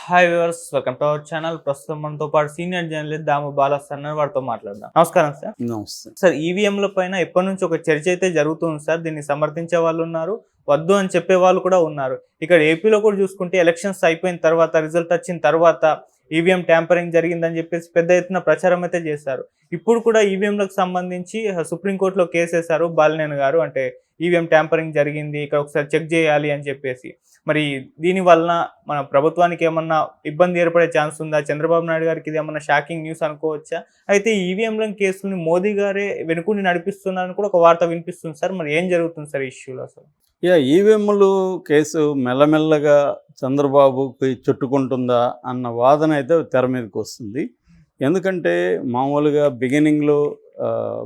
Hi viewers, welcome to our channel. ప్రస్తుతం మనతో పాటు సీనియర్ జర్నలిస్ట్ దాము బాలా సార్ వారితో మాట్లాడదాం. నమస్కారం సార్. నమస్తే సార్, ఈవీఎంల పైన ఎప్పటి నుంచి ఒక చర్చ అయితే జరుగుతుంది సార్. దీన్ని సమర్థించే వాళ్ళు ఉన్నారు, వద్దు అని చెప్పే వాళ్ళు కూడా ఉన్నారు. ఇక్కడ ఏపీలో కూడా చూసుకుంటే ఎలక్షన్స్ అయిపోయిన తర్వాత, రిజల్ట్ వచ్చిన తర్వాత ఈవీఎం ట్యాంపరింగ్ జరిగిందని చెప్పేసి పెద్ద ఎత్తున ప్రచారం అయితే చేశారు. ఇప్పుడు కూడా ఈవీఎంలకు సంబంధించి సుప్రీంకోర్టులో కేసు వేశారు బాలినేని గారు. అంటే ఈవీఎం ట్యాంపరింగ్ జరిగింది, ఇక్కడ ఒకసారి చెక్ చేయాలి అని చెప్పేసి. మరి దీని వలన మన ప్రభుత్వానికి ఏమన్నా ఇబ్బంది ఏర్పడే ఛాన్స్ ఉందా? చంద్రబాబు నాయుడు గారికి ఇది ఏమన్నా షాకింగ్ న్యూస్ అనుకోవచ్చా? అయితే ఈ ఈవీఎంల కేసుని మోదీ గారే వెనుకుండి నడిపిస్తున్నారని కూడా ఒక వార్త వినిపిస్తుంది సార్. మరి ఏం జరుగుతుంది సార్ ఈ ఇష్యూలో అసలు? ఈవీఎంలు కేసు మెల్లమెల్లగా చంద్రబాబుకి చుట్టుకుంటుందా అన్న వాదన అయితే తెర మీదకి వస్తుంది. ఎందుకంటే మామూలుగా బిగినింగ్లో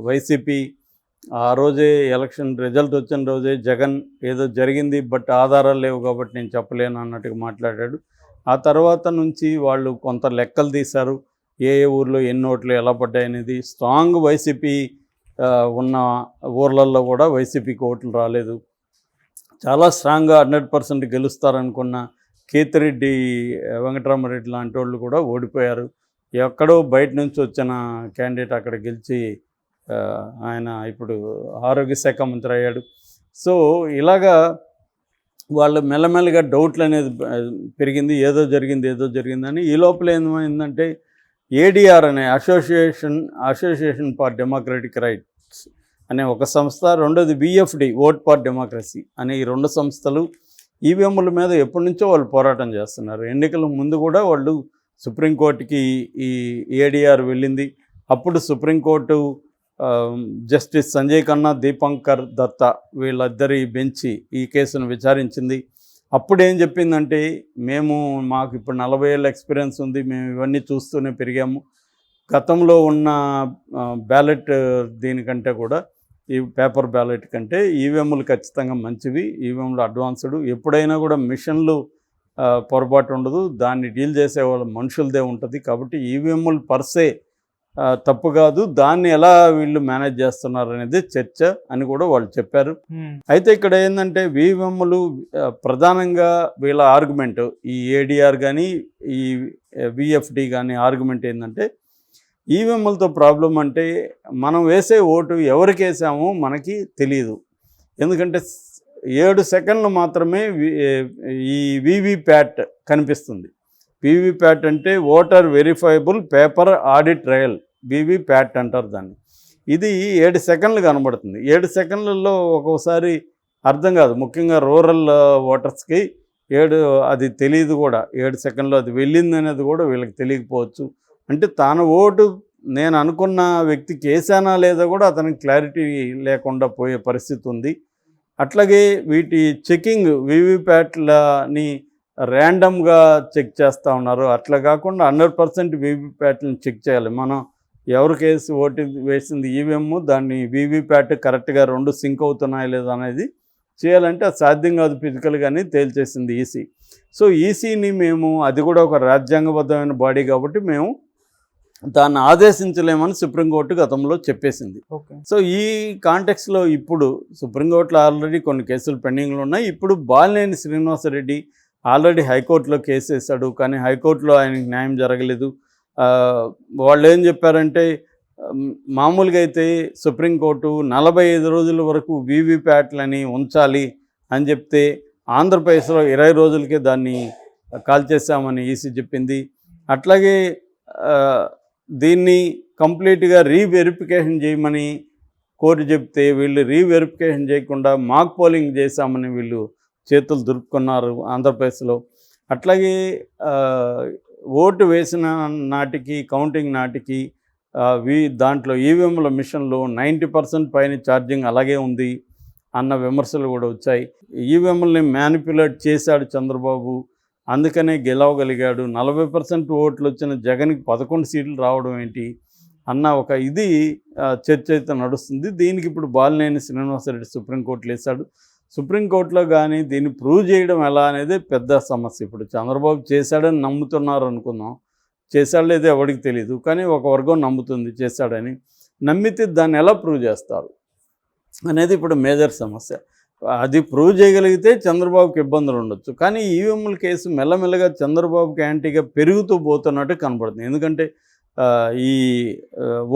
వైసీపీ ఆ రోజే ఎలక్షన్ రిజల్ట్ వచ్చిన రోజే జగన్ ఏదో జరిగింది బట్ ఆధారాలు లేవు కాబట్టి నేను చెప్పలేను అన్నట్టుగా మాట్లాడాడు. ఆ తర్వాత నుంచి వాళ్ళు కొంత లెక్కలు తీశారు, ఏ ఊర్లో ఎన్ని ఓట్లు ఎలా పడ్డాయి అనేది. స్ట్రాంగ్ వైసీపీ ఉన్న ఊర్లలో కూడా వైసీపీకి ఓట్లు రాలేదు. చాలా స్ట్రాంగ్గా 100% గెలుస్తారనుకున్న కేతిరెడ్డి వెంకటరామరెడ్డి లాంటి వాళ్ళు కూడా ఓడిపోయారు. ఎక్కడో బయట నుంచి వచ్చిన క్యాండిడేట్ అక్కడ గెలిచి ఆయన ఇప్పుడు ఆరోగ్య శాఖ మంత్రి అయ్యాడు. సో ఇలాగా వాళ్ళు మెల్లమెల్లగా డౌట్లు అనేది పెరిగింది, ఏదో జరిగిందని. ఈ లోపల ఏమైందంటే ఏడీఆర్ అనే అసోసియేషన్ ఫర్ డెమోక్రటిక్ రైట్స్ అనే ఒక సంస్థ, రెండోది VFD ఓట్ ఫర్ డెమోక్రసీ అనే ఈ రెండు సంస్థలు ఈవీఎంల మీద ఎప్పటి నుంచో వాళ్ళు పోరాటం చేస్తున్నారు. ఎన్నికల ముందు కూడా వాళ్ళు సుప్రీంకోర్టుకి ఈ ఏడీఆర్ వెళ్ళింది. అప్పుడు సుప్రీంకోర్టు జస్టిస్ సంజయ్ ఖన్నా, దీపంకర్ దత్తా వీళ్ళిద్దరి బెంచి ఈ కేసును విచారించింది. అప్పుడు ఏం చెప్పిందంటే, మాకు ఇప్పుడు 40 ఏళ్ళ ఎక్స్పీరియన్స్ ఉంది, మేము ఇవన్నీ చూస్తూనే పెరిగాము. గతంలో ఉన్న బ్యాలెట్ దీనికంటే కూడా ఈ పేపర్ బ్యాలెట్ కంటే ఈవీఎంలు ఖచ్చితంగా మంచివి, ఈవీఎంలు అడ్వాన్స్డ్. ఎప్పుడైనా కూడా మిషన్లు పొరపాటు ఉండదు, దాన్ని డీల్ చేసే వాళ్ళ మనుషులదే ఉంటుంది. కాబట్టి ఈవీఎంలు పర్సే తప్పు కాదు, దాన్ని ఎలా వీళ్ళు మేనేజ్ చేస్తున్నారు అనేది చర్చ అని కూడా వాళ్ళు చెప్పారు. అయితే ఇక్కడ ఏంటంటే ఈవీఎంలు ప్రధానంగా వీళ్ళ ఆర్గ్యుమెంట్, ఈ ఏడీఆర్ కానీ ఈ VFD కానీ ఆర్గ్యుమెంట్ ఏంటంటే, ఈవీఎంలతో ప్రాబ్లం అంటే మనం వేసే ఓటు ఎవరికి వేసామో మనకి తెలియదు. ఎందుకంటే 7 సెకండ్లు మాత్రమే ఈ VVPAT కనిపిస్తుంది. VVPAT అంటే voter verifiable paper audit trial, VVPAT అంటారు దాన్ని. ఇది 7 సెకండ్లు కనబడుతుంది. 7 సెకండ్లలో ఒక్కోసారి అర్థం కాదు, ముఖ్యంగా రూరల్ ఓటర్స్కి అది తెలియదు కూడా. 7 సెకండ్లో అది వెళ్ళింది అనేది కూడా వీళ్ళకి తెలియకపోవచ్చు. అంటే తన ఓటు నేను అనుకున్న వ్యక్తికి వేసానా లేదా కూడా అతనికి క్లారిటీ లేకుండా పోయే పరిస్థితి ఉంది. అట్లాగే వీటి చెకింగ్ VVPATలని ర్యాండమ్గా చెక్ చేస్తూ ఉన్నారు. అట్లా కాకుండా 100% VVPATని చెక్ చేయాలి. మనం ఎవరికి ఓటు వేసింది ఈవీఎం, దాన్ని VVPAT కరెక్ట్గా 2 సింక్ అవుతున్నాయా లేదా అనేది చేయాలంటే అది సాధ్యం కాదు ఫిజికల్గానే తేల్చేసింది ఈసీ. సో ఈసీని అది కూడా ఒక రాజ్యాంగబద్ధమైన బాడీ కాబట్టి మేము దాన్ని ఆదేశించలేమని సుప్రీంకోర్టు గతంలో చెప్పేసింది. సో ఈ కాంటెక్స్లో ఇప్పుడు సుప్రీంకోర్టులో ఆల్రెడీ కొన్ని కేసులు పెండింగ్లో ఉన్నాయి. ఇప్పుడు బాలినేని శ్రీనివాసరెడ్డి ఆల్రెడీ హైకోర్టులో కేసు వేశాడు, కానీ హైకోర్టులో ఆయనకి న్యాయం జరగలేదు. వాళ్ళు ఏం చెప్పారంటే, మామూలుగా అయితే సుప్రీంకోర్టు 45 రోజుల వరకు VVPATలని ఉంచాలి అని చెప్తే, ఆంధ్రప్రదేశ్లో 20 రోజులకే దాన్ని కాల్చేసామని ఈసీ చెప్పింది. అట్లాగే దీన్ని కంప్లీట్గా రీవెరిఫికేషన్ చేయమని కోర్టు చెప్తే, వీళ్ళు రీవెరిఫికేషన్ చేయకుండా మాక్ పోలింగ్ చేశామని వీళ్ళు చేతులు దురుపుకున్నారు ఆంధ్రప్రదేశ్లో. అట్లాగే ఓటు వేసిన నాటికి, కౌంటింగ్ నాటికి దాంట్లో ఈవీఎంల మిషన్లో 90% పైన ఛార్జింగ్ అలాగే ఉంది అన్న విమర్శలు కూడా వచ్చాయి. ఈవీఎంలని మ్యానిపులేట్ చేశాడు చంద్రబాబు, అందుకనే గెలవగలిగాడు. 40% ఓట్లు వచ్చిన జగన్కి 11 సీట్లు రావడం ఏంటి అన్న ఒక చర్చ అయితే నడుస్తుంది. దీనికి ఇప్పుడు బాలినేని శ్రీనివాసరెడ్డి సుప్రీంకోర్టులో వేశాడు. సుప్రీంకోర్టులో కానీ దీన్ని ప్రూవ్ చేయడం ఎలా అనేది పెద్ద సమస్య. ఇప్పుడు చంద్రబాబు చేశాడని నమ్ముతున్నారు అనుకుందాం, చేశాడు లేదో ఎవరికి తెలియదు, కానీ ఒక వర్గం నమ్ముతుంది చేశాడని. నమ్మితే దాన్ని ఎలా ప్రూవ్ చేస్తారు అనేది ఇప్పుడు మేజర్ సమస్య. అది ప్రూవ్ చేయగలిగితే చంద్రబాబుకి ఇబ్బందులు ఉండొచ్చు. కానీ ఈవీఎంల కేసు మెల్లమెల్లగా చంద్రబాబుకి యాంటీగా పెరుగుతూ పోతున్నట్టు కనపడుతుంది. ఎందుకంటే ఈ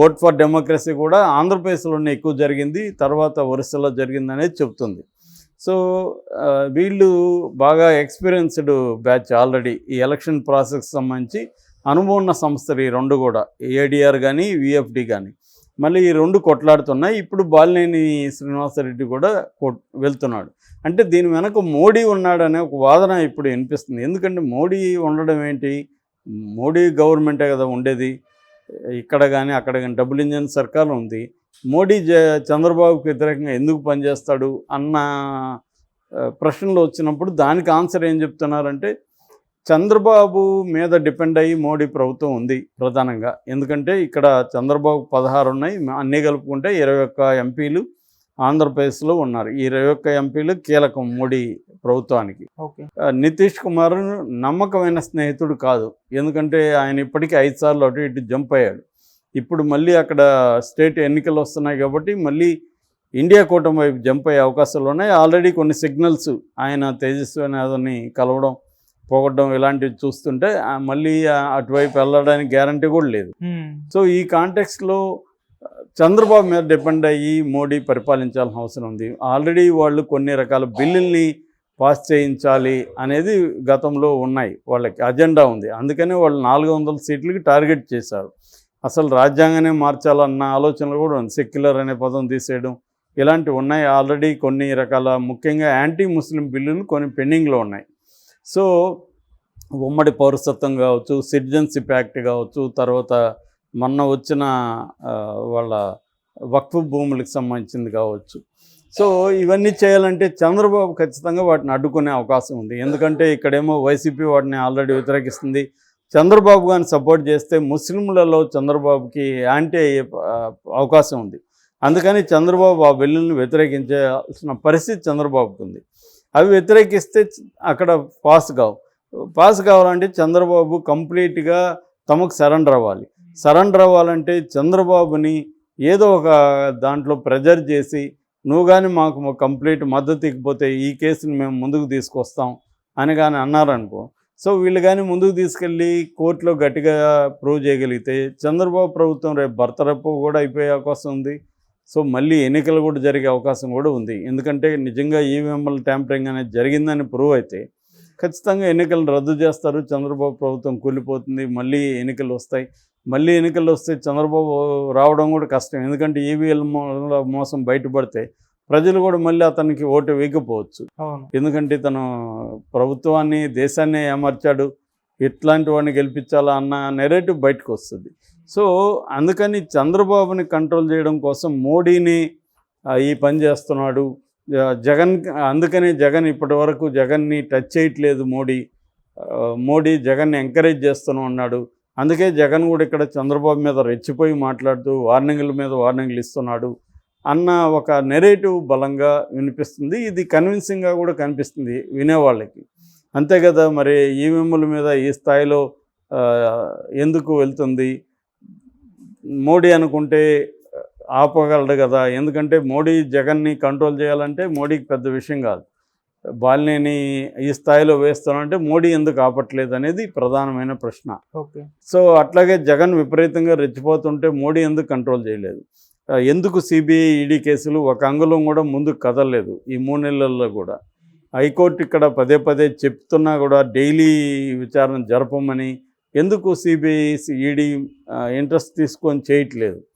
ఓట్ ఫర్ డెమోక్రసీ కూడా ఆంధ్రప్రదేశ్లోనే ఎక్కువ జరిగింది, తర్వాత ఒరిస్సాలో జరిగిందనేది చెప్తుంది. సో వీళ్ళు బాగా ఎక్స్పీరియన్స్డ్ బ్యాచ్ ఆల్రెడీ ఈ ఎలక్షన్ ప్రాసెస్కి సంబంధించి అనుభవం ఉన్న సంస్థలు ఈ రెండు కూడా, ఏడీఆర్ కానీ విఎఫ్డి కానీ. మళ్ళీ ఈ రెండు కొట్లాడుతున్నాయి. ఇప్పుడు బాలినేని శ్రీనివాసరెడ్డి కూడా వెళ్తున్నాడు. అంటే దీని వెనక మోడీ ఉన్నాడనే ఒక వాదన ఇప్పుడు వినిపిస్తుంది. ఎందుకంటే మోడీ ఉండడం ఏంటి, మోడీ గవర్నమెంటే కదా ఉండేది ఇక్కడ కానీ అక్కడ కానీ, డబుల్ ఇంజన్ సర్కార్ ఉంది. మోడీ చంద్రబాబుకి వ్యతిరేకంగా ఎందుకు పనిచేస్తాడు అన్న ప్రశ్నలు వచ్చినప్పుడు దానికి ఆన్సర్ ఏం చెప్తున్నారంటే చంద్రబాబు మీద డిపెండ్ అయ్యి మోడీ ప్రభుత్వం ఉంది ప్రధానంగా. ఎందుకంటే ఇక్కడ చంద్రబాబు 16 ఉన్నాయి, అన్నీ కలుపుకుంటే 21 ఎంపీలు ఆంధ్రప్రదేశ్లో ఉన్నారు. ఈ 21 ఎంపీలు కీలకం మోడీ ప్రభుత్వానికి. నితీష్ కుమార్ నమ్మకమైన స్నేహితుడు కాదు, ఎందుకంటే ఆయన ఇప్పటికీ 5 సార్లు అటు ఇటు జంప్ అయ్యాడు. ఇప్పుడు మళ్ళీ అక్కడ స్టేట్ ఎన్నికలు వస్తున్నాయి కాబట్టి మళ్ళీ ఇండియా కూటమి వైపు జంప్ అయ్యే అవకాశాలు ఉన్నాయి. ఆల్రెడీ కొన్ని సిగ్నల్స్ ఆయన తేజస్వి యాదవ్ని కలవడం, పోగొట్టడం ఇలాంటివి చూస్తుంటే మళ్ళీ అటువైపు వెళ్ళడానికి గ్యారంటీ కూడా లేదు. సో ఈ కాంటెక్స్ట్లో చంద్రబాబు మీద డిపెండ్ అయ్యి మోడీ పరిపాలించాల్సిన అవసరం ఉంది. ఆల్రెడీ వాళ్ళు కొన్ని రకాల బిల్లుల్ని పాస్ చేయించాలి అనేది గతంలో ఉన్నాయి, వాళ్ళకి అజెండా ఉంది. అందుకనే వాళ్ళు 400 సీట్లకి టార్గెట్ చేశారు. అసలు రాజ్యాంగానే మార్చాలన్న ఆలోచనలు కూడా ఉంది. సెక్యులర్ అనే పదం తీసేయడం ఇలాంటివి ఉన్నాయి. ఆల్రెడీ కొన్ని రకాల ముఖ్యంగా యాంటీ ముస్లిం బిల్లులు కొన్ని పెండింగ్లో ఉన్నాయి. సో ఉమ్మడి పౌరసత్వం కావచ్చు, సిటిజన్షిప్ యాక్ట్ కావచ్చు, తర్వాత మొన్న వచ్చిన వాళ్ళ వక్ఫ్ భూములకు సంబంధించింది కావచ్చు. సో ఇవన్నీ చేయాలంటే చంద్రబాబు ఖచ్చితంగా వాటిని అడ్డుకునే అవకాశం ఉంది. ఎందుకంటే ఇక్కడేమో వైసీపీ వాటిని ఆల్రెడీ వ్యతిరేకిస్తుంది. చంద్రబాబు గారిని సపోర్ట్ చేస్తే ముస్లింలలో చంద్రబాబుకి యాంటీ అయ్యే అవకాశం ఉంది. అందుకని చంద్రబాబు ఆ బిల్లులను వ్యతిరేకించాల్సిన పరిస్థితి చంద్రబాబుకు ఉంది. అవి వ్యతిరేకిస్తే అక్కడ పాస్ కావాలంటే చంద్రబాబు కంప్లీట్గా తమకు సరెండర్ అవ్వాలి. సరెండర్ అవ్వాలంటే చంద్రబాబుని ఏదో ఒక దాంట్లో ప్రెజర్ చేసి నువ్వు కానీ మాకు కంప్లీట్ మద్దతు ఇకపోతే ఈ కేసుని మేము ముందుకు తీసుకొస్తాం అని కానీ అన్నారనుకో, సో వీళ్ళు కానీ ముందుకు తీసుకెళ్ళి కోర్టులో గట్టిగా ప్రూవ్ చేయగలిగితే చంద్రబాబు ప్రభుత్వం రేపు బర్తరపు కూడా అయిపోయే అవకాశం ఉంది. సో మళ్ళీ ఎన్నికలు కూడా జరిగే అవకాశం కూడా ఉంది. ఎందుకంటే నిజంగా ఈవీఎంల ట్యాంపరింగ్ అనేది జరిగిందని ప్రూవ్ అయితే ఖచ్చితంగా ఎన్నికలను రద్దు చేస్తారు, చంద్రబాబు ప్రభుత్వం కూలిపోతుంది, మళ్ళీ ఎన్నికలు వస్తాయి. మళ్ళీ ఎన్నికలు వస్తే చంద్రబాబు రావడం కూడా కష్టం. ఎందుకంటే ఈవీఎంల మోసం బయటపడితే ప్రజలు కూడా మళ్ళీ అతనికి ఓటు వేయకపోవచ్చు. ఎందుకంటే తను ప్రభుత్వాన్ని దేశాన్ని ఏమర్చాడు, ఇట్లాంటి వాడిని గెలిపించాలా అన్న నెరేటివ్ బయటకు వస్తుంది. సో అందుకని చంద్రబాబుని కంట్రోల్ చేయడం కోసం మోడీని ఈ పని చేస్తున్నాడు జగన్. అందుకని జగన్ ఇప్పటి వరకు జగన్ని టచ్ చేయట్లేదు మోడీ జగన్ని ఎంకరేజ్ చేస్తూనే ఉన్నాడు. అందుకే జగన్ కూడా ఇక్కడ చంద్రబాబు మీద రెచ్చిపోయి మాట్లాడుతూ వార్నింగ్ల మీద వార్నింగ్లు ఇస్తున్నాడు అన్న ఒక నెరేటివ్ బలంగా వినిపిస్తుంది. ఇది కన్విన్సింగ్గా కూడా కనిపిస్తుంది వినేవాళ్ళకి. అంతే కదా, మరి ఈవీఎంల మీద ఈ స్థాయిలో ఎందుకు వెళ్తుంది? మోడీ అనుకుంటే ఆపగలడు కదా. ఎందుకంటే మోడీ జగన్ని కంట్రోల్ చేయాలంటే మోడీకి పెద్ద విషయం కాదు. బాలినేని ఈ స్థాయిలో వేస్తానంటే మోడీ ఎందుకు ఆపట్లేదు అనేది ప్రధానమైన ప్రశ్న. సో అట్లాగే జగన్ విపరీతంగా రెచ్చిపోతుంటే మోడీ ఎందుకు కంట్రోల్ చేయలేదు? ఎందుకు సిబిఐ ఈడీ కేసులు ఒక అంగుళం కూడా ముందుకు కదలలేదు ఈ 3 నెలల్లో కూడా? హైకోర్టు ఇక్కడ పదే చెప్తున్నా కూడా డైలీ విచారణ జరపమని ఎందుకు సిబిఐ ఈడీ ఇంట్రెస్ట్ తీసుకొని చేయట్లేదు?